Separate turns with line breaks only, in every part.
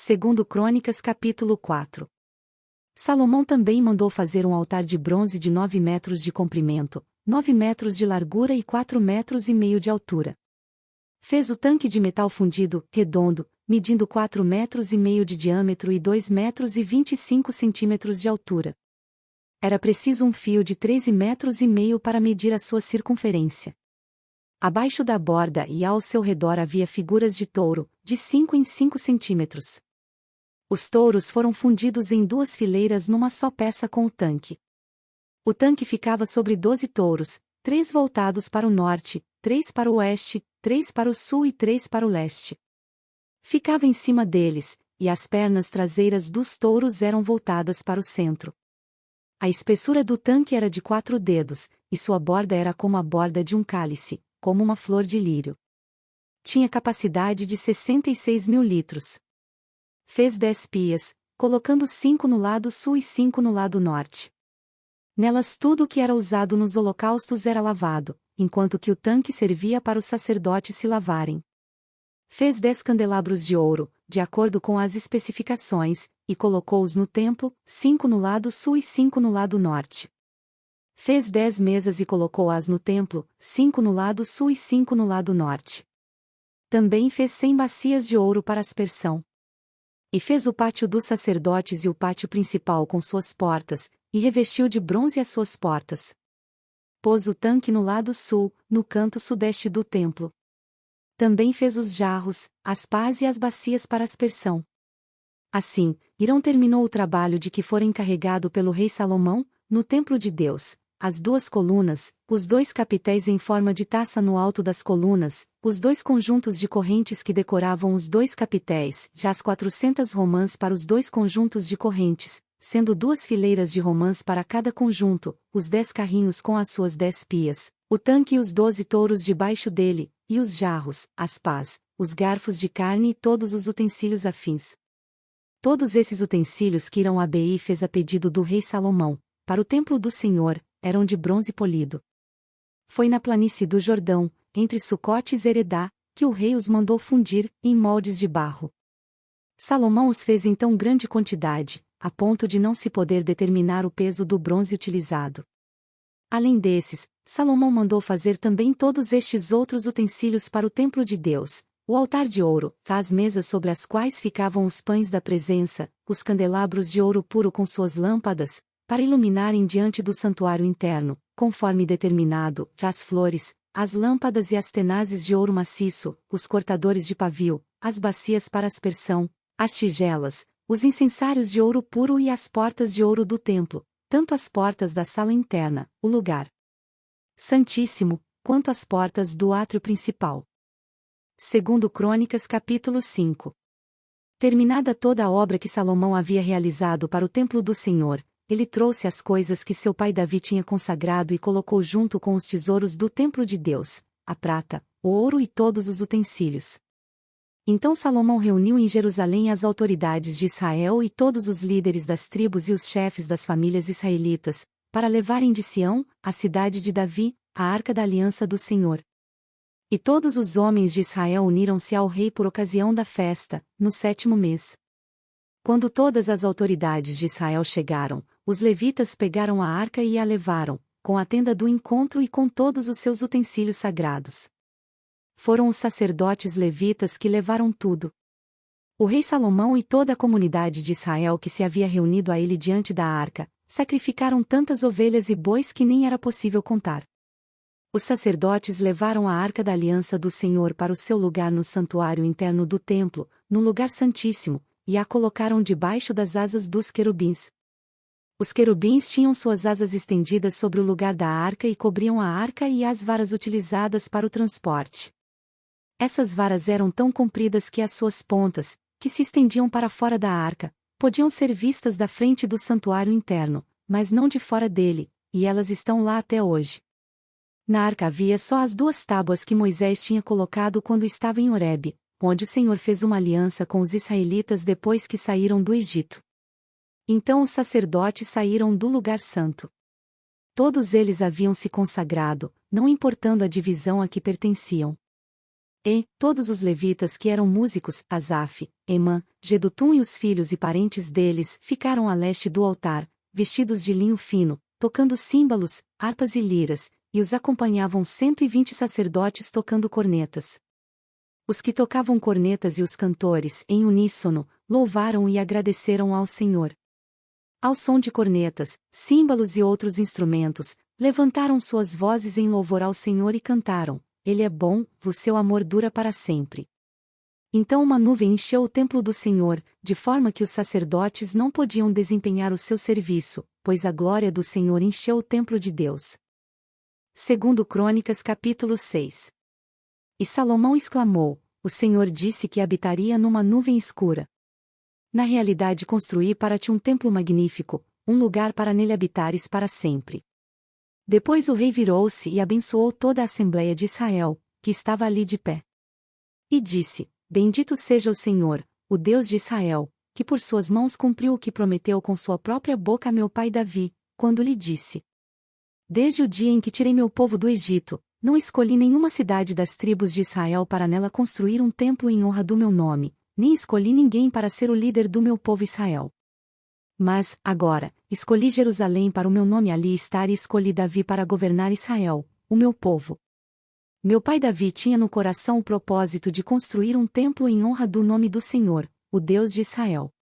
Segundo Crônicas capítulo 4. Salomão também mandou fazer um altar de bronze de 9 metros de comprimento, 9 metros de largura e 4 metros e meio de altura. Fez o tanque de metal fundido, redondo, medindo 4 metros e meio de diâmetro e 2 metros e 25 centímetros de altura. Era preciso um fio de 13 metros e meio para medir a sua circunferência. Abaixo da borda e ao seu redor havia figuras de touro, de 5 em 5 centímetros. Os touros foram fundidos em 2 fileiras numa só peça com o tanque. O tanque ficava sobre 12 touros, 3 voltados para o norte, 3 para o oeste, 3 para o sul e 3 para o leste. Ficava em cima deles, e as pernas traseiras dos touros eram voltadas para o centro. A espessura do tanque era de 4 dedos, e sua borda era como a borda de um cálice, como uma flor de lírio. Tinha capacidade de 66 mil litros. Fez 10 pias, colocando 5 no lado sul e 5 no lado norte. Nelas tudo o que era usado nos holocaustos era lavado, enquanto que o tanque servia para os sacerdotes se lavarem. Fez 10 candelabros de ouro, de acordo com as especificações, e colocou-os no templo, 5 no lado sul e 5 no lado norte. Fez 10 mesas e colocou-as no templo, 5 no lado sul e 5 no lado norte. Também fez 100 bacias de ouro para aspersão. E fez o pátio dos sacerdotes e o pátio principal com suas portas, e revestiu de bronze as suas portas. Pôs o tanque no lado sul, no canto sudeste do templo. Também fez os jarros, as pás e as bacias para aspersão. Assim, Hirão terminou o trabalho de que fora encarregado pelo rei Salomão, no templo de Deus, as 2 colunas, os 2 capitéis em forma de taça no alto das colunas, os 2 conjuntos de correntes que decoravam os 2 capitéis, já as 400 romãs para os 2 conjuntos de correntes, sendo 2 fileiras de romãs para cada conjunto, os 10 carrinhos com as suas 10 pias, o tanque e os 12 touros debaixo dele, e os jarros, as pás, os garfos de carne e todos os utensílios afins. Todos esses utensílios que Hirão Abi fez a pedido do rei Salomão, para o templo do Senhor, eram de bronze polido. Foi na planície do Jordão, entre Sucote e Zeredá, que o rei os mandou fundir, em moldes de barro. Salomão os fez em tão grande quantidade, a ponto de não se poder determinar o peso do bronze utilizado. Além desses, Salomão mandou fazer também todos estes outros utensílios para o templo de Deus: o altar de ouro, as mesas sobre as quais ficavam os pães da presença, os candelabros de ouro puro com suas lâmpadas, para iluminarem diante do santuário interno, conforme determinado, as flores, as lâmpadas e as tenazes de ouro maciço, os cortadores de pavio, as bacias para aspersão, as tigelas, os incensários de ouro puro e as portas de ouro do templo, tanto as portas da sala interna, o lugar santíssimo, quanto as portas do átrio principal. Segundo Crônicas capítulo 5. Terminada toda a obra que Salomão havia realizado para o templo do Senhor, ele trouxe as coisas que seu pai Davi tinha consagrado e colocou junto com os tesouros do templo de Deus, a prata, o ouro e todos os utensílios. Então Salomão reuniu em Jerusalém as autoridades de Israel e todos os líderes das tribos e os chefes das famílias israelitas, para levarem de Sião, a cidade de Davi, a arca da aliança do Senhor. E todos os homens de Israel uniram-se ao rei por ocasião da festa, no 7º mês. Quando todas as autoridades de Israel chegaram, os levitas pegaram a arca e a levaram, com a tenda do encontro e com todos os seus utensílios sagrados. Foram os sacerdotes levitas que levaram tudo. O rei Salomão e toda a comunidade de Israel que se havia reunido a ele diante da arca, sacrificaram tantas ovelhas e bois que nem era possível contar. Os sacerdotes levaram a arca da aliança do Senhor para o seu lugar no santuário interno do templo, no lugar santíssimo, e a colocaram debaixo das asas dos querubins. Os querubins tinham suas asas estendidas sobre o lugar da arca e cobriam a arca e as varas utilizadas para o transporte. Essas varas eram tão compridas que as suas pontas, que se estendiam para fora da arca, podiam ser vistas da frente do santuário interno, mas não de fora dele, e elas estão lá até hoje. Na arca havia só as 2 tábuas que Moisés tinha colocado quando estava em Horebe, onde o Senhor fez uma aliança com os israelitas depois que saíram do Egito. Então os sacerdotes saíram do lugar santo. Todos eles haviam se consagrado, não importando a divisão a que pertenciam. E todos os levitas que eram músicos, Asaf, Emã, Jedutum e os filhos e parentes deles, ficaram a leste do altar, vestidos de linho fino, tocando símbalos, harpas e liras, e os acompanhavam 120 sacerdotes tocando cornetas. Os que tocavam cornetas e os cantores, em uníssono, louvaram e agradeceram ao Senhor. Ao som de cornetas, símbalos e outros instrumentos, levantaram suas vozes em louvor ao Senhor e cantaram: Ele é bom, o seu amor dura para sempre. Então uma nuvem encheu o templo do Senhor, de forma que os sacerdotes não podiam desempenhar o seu serviço, pois a glória do Senhor encheu o templo de Deus. Segundo Crônicas capítulo 6. E Salomão exclamou: O Senhor disse que habitaria numa nuvem escura. Na realidade construí para ti um templo magnífico, um lugar para nele habitares para sempre. Depois o rei virou-se e abençoou toda a Assembleia de Israel, que estava ali de pé. E disse: Bendito seja o Senhor, o Deus de Israel, que por suas mãos cumpriu o que prometeu com sua própria boca a meu pai Davi, quando lhe disse: Desde o dia em que tirei meu povo do Egito, não escolhi nenhuma cidade das tribos de Israel para nela construir um templo em honra do meu nome, nem escolhi ninguém para ser o líder do meu povo Israel. Mas, agora, escolhi Jerusalém para o meu nome ali estar e escolhi Davi para governar Israel, o meu povo. Meu pai Davi tinha no coração o propósito de construir um templo em honra do nome do Senhor, o Deus de Israel.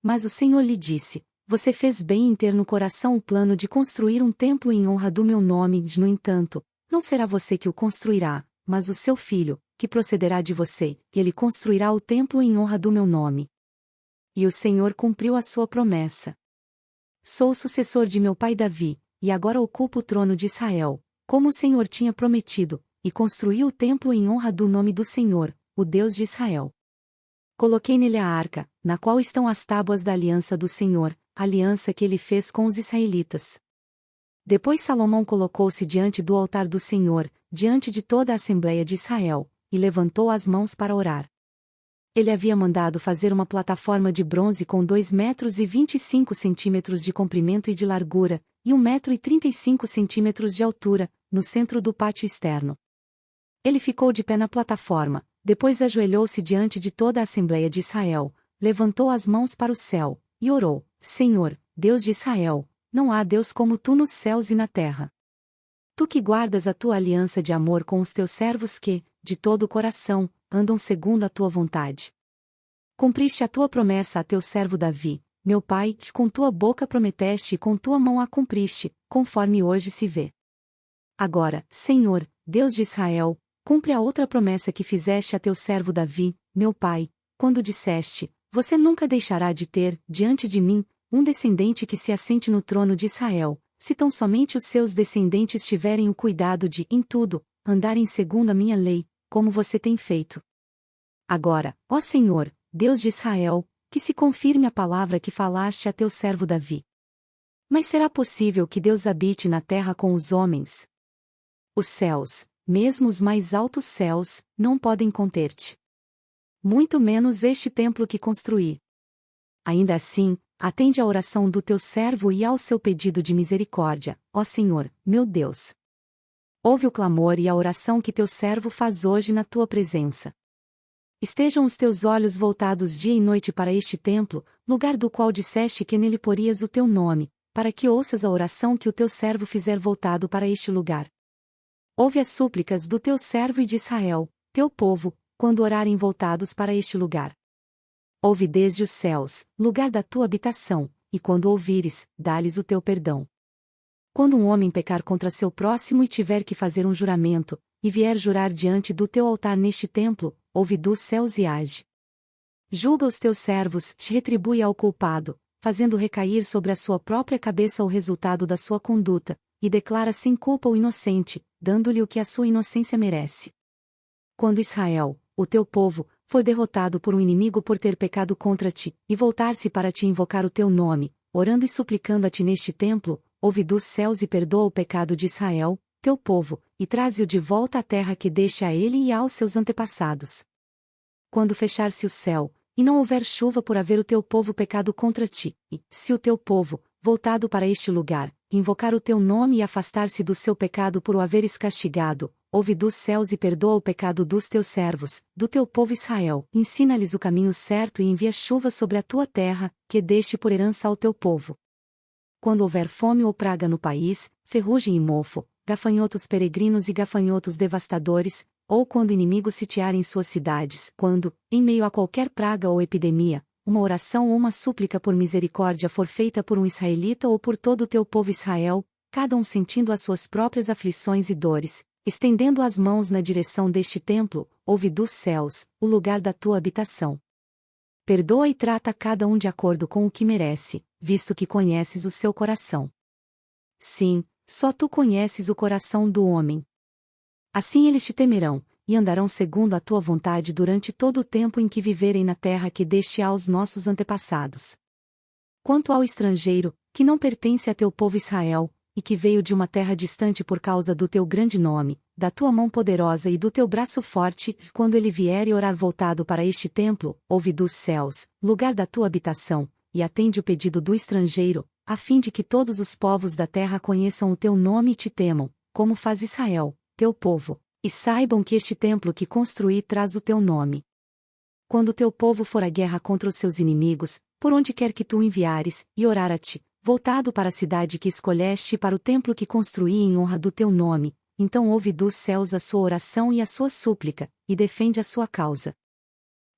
Mas o Senhor lhe disse: Você fez bem em ter no coração o plano de construir um templo em honra do meu nome, no entanto, não será você que o construirá, mas o seu filho, que procederá de você, e ele construirá o templo em honra do meu nome. E o Senhor cumpriu a sua promessa. Sou o sucessor de meu pai Davi, e agora ocupo o trono de Israel, como o Senhor tinha prometido, e construí o templo em honra do nome do Senhor, o Deus de Israel. Coloquei nele a arca, na qual estão as tábuas da aliança do Senhor, a aliança que ele fez com os israelitas. Depois Salomão colocou-se diante do altar do Senhor, diante de toda a Assembleia de Israel, e levantou as mãos para orar. Ele havia mandado fazer uma plataforma de bronze com 2 metros e 25 centímetros de comprimento e de largura, e 1 metro e 35 centímetros de altura, no centro do pátio externo. Ele ficou de pé na plataforma, depois ajoelhou-se diante de toda a Assembleia de Israel, levantou as mãos para o céu, e orou: Senhor, Deus de Israel, não há Deus como tu nos céus e na terra. Tu que guardas a tua aliança de amor com os teus servos que, de todo o coração, andam segundo a tua vontade. Cumpriste a tua promessa a teu servo Davi, meu pai, que com tua boca prometeste e com tua mão a cumpriste, conforme hoje se vê. Agora, Senhor, Deus de Israel, cumpre a outra promessa que fizeste a teu servo Davi, meu pai, quando disseste: Você nunca deixará de ter, diante de mim, um descendente que se assente no trono de Israel, se tão somente os seus descendentes tiverem o cuidado de, em tudo, andarem segundo a minha lei, como você tem feito. Agora, ó Senhor, Deus de Israel, que se confirme a palavra que falaste a teu servo Davi. Mas será possível que Deus habite na terra com os homens? Os céus, mesmo os mais altos céus, não podem conter-te. Muito menos este templo que construí. Ainda assim, atende à oração do teu servo e ao seu pedido de misericórdia, ó Senhor, meu Deus. Ouve o clamor e a oração que teu servo faz hoje na tua presença. Estejam os teus olhos voltados dia e noite para este templo, lugar do qual disseste que nele porias o teu nome, para que ouças a oração que o teu servo fizer voltado para este lugar. Ouve as súplicas do teu servo e de Israel, teu povo, quando orarem voltados para este lugar. Ouve desde os céus, lugar da tua habitação, e quando ouvires, dá-lhes o teu perdão. Quando um homem pecar contra seu próximo e tiver que fazer um juramento, e vier jurar diante do teu altar neste templo, ouve dos céus e age. Julga os teus servos, te retribui ao culpado, fazendo recair sobre a sua própria cabeça o resultado da sua conduta, e declara sem culpa o inocente, dando-lhe o que a sua inocência merece. Quando Israel, o teu povo, for derrotado por um inimigo por ter pecado contra ti, e voltar-se para te invocar o teu nome, orando e suplicando a ti neste templo, ouve dos céus e perdoa o pecado de Israel, teu povo, e traze-o de volta à terra que deixe a ele e aos seus antepassados. Quando fechar-se o céu, e não houver chuva por haver o teu povo pecado contra ti, e, se o teu povo, voltado para este lugar, invocar o teu nome e afastar-se do seu pecado por o haveres castigado, ouve dos céus e perdoa o pecado dos teus servos, do teu povo Israel. Ensina-lhes o caminho certo e envia chuva sobre a tua terra, que deste por herança ao teu povo. Quando houver fome ou praga no país, ferrugem e mofo, gafanhotos peregrinos e gafanhotos devastadores, ou quando inimigos sitiarem suas cidades, quando, em meio a qualquer praga ou epidemia, uma oração ou uma súplica por misericórdia for feita por um israelita ou por todo o teu povo Israel, cada um sentindo as suas próprias aflições e dores, estendendo as mãos na direção deste templo, ouve dos céus, o lugar da tua habitação. Perdoa e trata cada um de acordo com o que merece, visto que conheces o seu coração. Sim, só tu conheces o coração do homem. Assim eles te temerão, e andarão segundo a tua vontade durante todo o tempo em que viverem na terra que deste aos nossos antepassados. Quanto ao estrangeiro, que não pertence a teu povo Israel, e que veio de uma terra distante por causa do teu grande nome, da tua mão poderosa e do teu braço forte, quando ele vier e orar voltado para este templo, ouve dos céus, lugar da tua habitação, e atende o pedido do estrangeiro, a fim de que todos os povos da terra conheçam o teu nome e te temam, como faz Israel, teu povo, e saibam que este templo que construí traz o teu nome. Quando o teu povo for à guerra contra os seus inimigos, por onde quer que tu enviares, e orar a ti, voltado para a cidade que escolheste e para o templo que construí em honra do teu nome, então ouve dos céus a sua oração e a sua súplica, e defende a sua causa.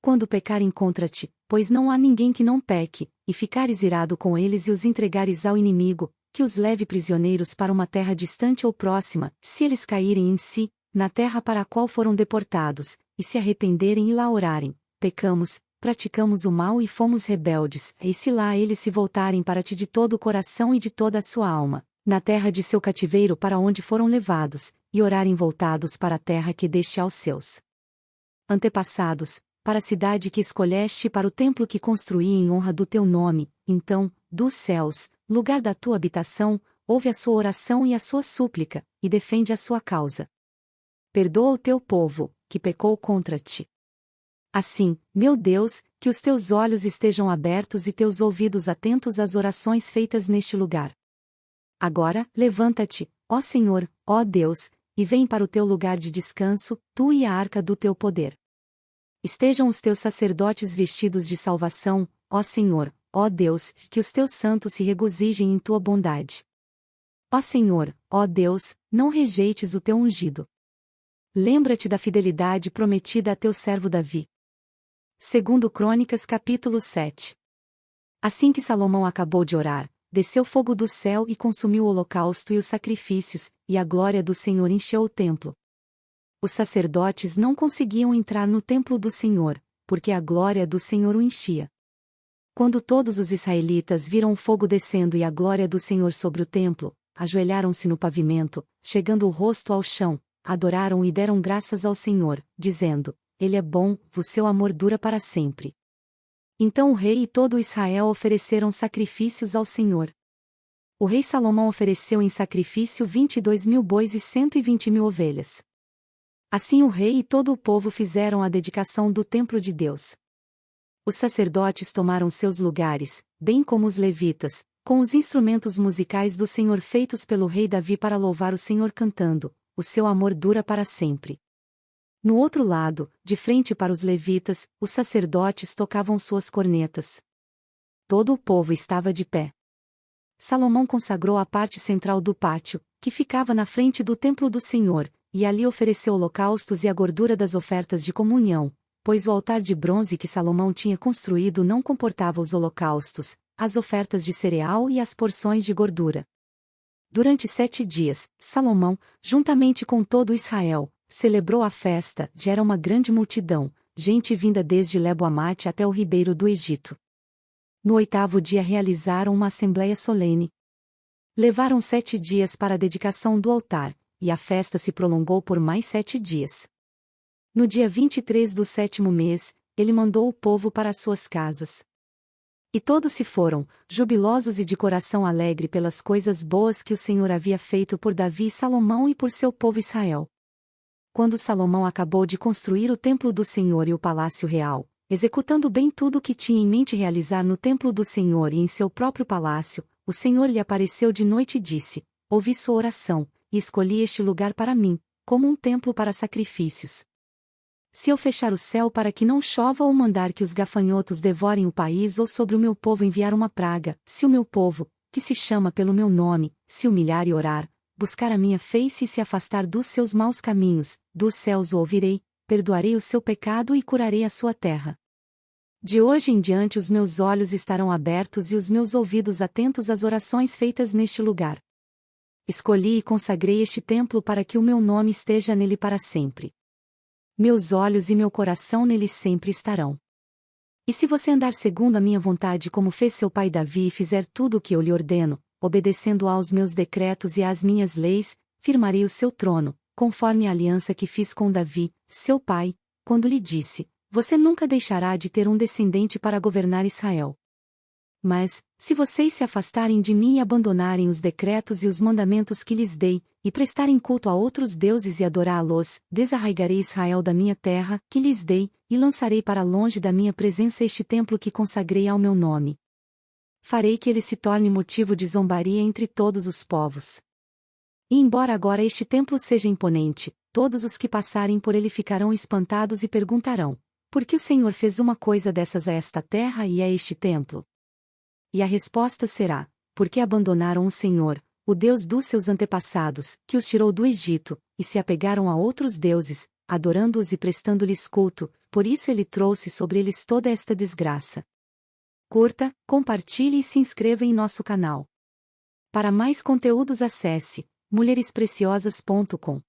Quando pecarem contra ti, pois não há ninguém que não peque, e ficares irado com eles e os entregares ao inimigo, que os leve prisioneiros para uma terra distante ou próxima, se eles caírem em si, na terra para a qual foram deportados, e se arrependerem e lá orarem, pecamos, praticamos o mal e fomos rebeldes, e se lá eles se voltarem para ti de todo o coração e de toda a sua alma, na terra de seu cativeiro para onde foram levados, e orarem voltados para a terra que deste aos seus antepassados, para a cidade que escolheste e para o templo que construí em honra do teu nome, então, dos céus, lugar da tua habitação, ouve a sua oração e a sua súplica, e defende a sua causa. Perdoa o teu povo, que pecou contra ti. Assim, meu Deus, que os teus olhos estejam abertos e teus ouvidos atentos às orações feitas neste lugar. Agora, levanta-te, ó Senhor, ó Deus, e vem para o teu lugar de descanso, tu e a arca do teu poder. Estejam os teus sacerdotes vestidos de salvação, ó Senhor, ó Deus, que os teus santos se regozijem em tua bondade. Ó Senhor, ó Deus, não rejeites o teu ungido. Lembra-te da fidelidade prometida a teu servo Davi. Segundo Crônicas capítulo 7. Assim que Salomão acabou de orar, desceu fogo do céu e consumiu o holocausto e os sacrifícios, e a glória do Senhor encheu o templo. Os sacerdotes não conseguiam entrar no templo do Senhor, porque a glória do Senhor o enchia. Quando todos os israelitas viram o fogo descendo e a glória do Senhor sobre o templo, ajoelharam-se no pavimento, chegando o rosto ao chão, adoraram e deram graças ao Senhor, dizendo: Ele é bom, o seu amor dura para sempre. Então o rei e todo Israel ofereceram sacrifícios ao Senhor. O rei Salomão ofereceu em sacrifício 22.000 bois e 120.000 ovelhas. Assim o rei e todo o povo fizeram a dedicação do templo de Deus. Os sacerdotes tomaram seus lugares, bem como os levitas, com os instrumentos musicais do Senhor feitos pelo rei Davi para louvar o Senhor cantando: O seu amor dura para sempre. No outro lado, de frente para os levitas, os sacerdotes tocavam suas cornetas. Todo o povo estava de pé. Salomão consagrou a parte central do pátio, que ficava na frente do templo do Senhor, e ali ofereceu holocaustos e a gordura das ofertas de comunhão, pois o altar de bronze que Salomão tinha construído não comportava os holocaustos, as ofertas de cereal e as porções de gordura. Durante 7 dias, Salomão, juntamente com todo Israel, celebrou a festa. Era uma grande multidão, gente vinda desde Lebo-Amate até o ribeiro do Egito. No 8º dia realizaram uma assembleia solene. Levaram 7 dias para a dedicação do altar, e a festa se prolongou por mais 7 dias. No dia 23 do 7º mês, ele mandou o povo para as suas casas. E todos se foram, jubilosos e de coração alegre pelas coisas boas que o Senhor havia feito por Davi e Salomão e por seu povo Israel. Quando Salomão acabou de construir o templo do Senhor e o palácio real, executando bem tudo o que tinha em mente realizar no templo do Senhor e em seu próprio palácio, o Senhor lhe apareceu de noite e disse: Ouvi sua oração, e escolhi este lugar para mim, como um templo para sacrifícios. Se eu fechar o céu para que não chova ou mandar que os gafanhotos devorem o país ou sobre o meu povo enviar uma praga, se o meu povo, que se chama pelo meu nome, se humilhar e orar, buscar a minha face e se afastar dos seus maus caminhos, dos céus o ouvirei, perdoarei o seu pecado e curarei a sua terra. De hoje em diante os meus olhos estarão abertos e os meus ouvidos atentos às orações feitas neste lugar. Escolhi e consagrei este templo para que o meu nome esteja nele para sempre. Meus olhos e meu coração nele sempre estarão. E se você andar segundo a minha vontade como fez seu pai Davi e fizer tudo o que eu lhe ordeno, obedecendo aos meus decretos e às minhas leis, firmarei o seu trono, conforme a aliança que fiz com Davi, seu pai, quando lhe disse: você nunca deixará de ter um descendente para governar Israel. Mas, se vocês se afastarem de mim e abandonarem os decretos e os mandamentos que lhes dei, e prestarem culto a outros deuses e adorá-los, desarraigarei Israel da minha terra, que lhes dei, e lançarei para longe da minha presença este templo que consagrei ao meu nome. Farei que ele se torne motivo de zombaria entre todos os povos. E embora agora este templo seja imponente, todos os que passarem por ele ficarão espantados e perguntarão: por que o Senhor fez uma coisa dessas a esta terra e a este templo? E a resposta será: porque abandonaram o Senhor, o Deus dos seus antepassados, que os tirou do Egito, e se apegaram a outros deuses, adorando-os e prestando-lhes culto, por isso ele trouxe sobre eles toda esta desgraça. Curta, compartilhe e se inscreva em nosso canal. Para mais conteúdos acesse mulherespreciosas.com.